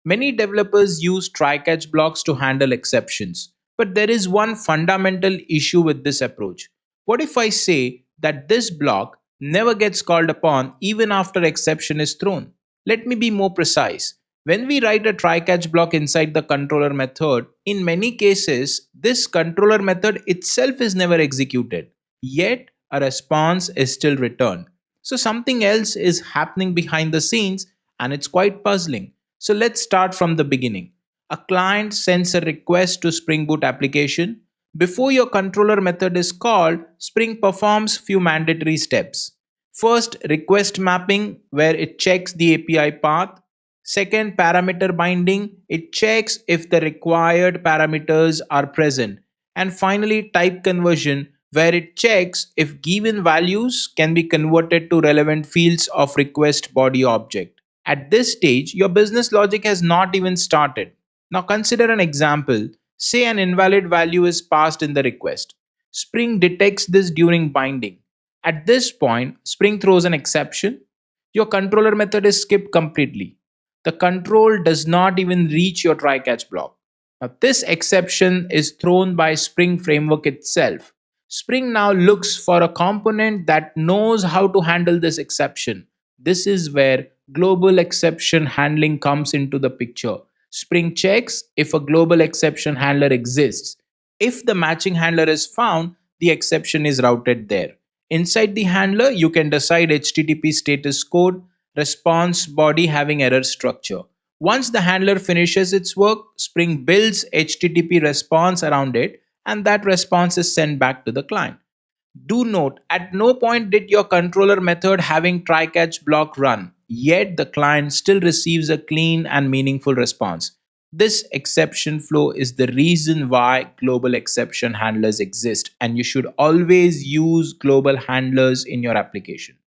Many developers use try catch blocks to handle exceptions, but there is one fundamental issue with this approach. What if I say that this block never gets called upon even after exception is thrown? Let me be more precise. When we write a try catch block inside the controller method, in many cases, this controller method itself is never executed, yet a response is still returned. So something else is happening behind the scenes, and it's quite puzzling. So let's start from the beginning. A client sends a request to Spring Boot application. Before your controller method is called, Spring performs few mandatory steps. First, request mapping, where it checks the API path. Second, parameter binding, it checks if the required parameters are present. And finally, type conversion, where it checks if given values can be converted to relevant fields of request body object. At this stage, your business logic has not even started. Now consider an example. Say an invalid value is passed in the request. Spring detects this during binding. At this point, Spring throws an exception. Your controller method is skipped completely. The control does not even reach your try catch block. Now, this exception is thrown by Spring Framework itself. Spring now looks for a component that knows how to handle this exception. This is where global exception handling comes into the picture. Spring checks if a global exception handler exists. If the matching handler is found, the exception is routed there. Inside the handler, you can decide HTTP status code, response body having error structure. Once the handler finishes its work, Spring builds HTTP response around it, and that response is sent back to the client. Do note, at no point did your controller method having try catch block run, yet the client still receives a clean and meaningful response. This exception flow is the reason why global exception handlers exist, and you should always use global handlers in your application.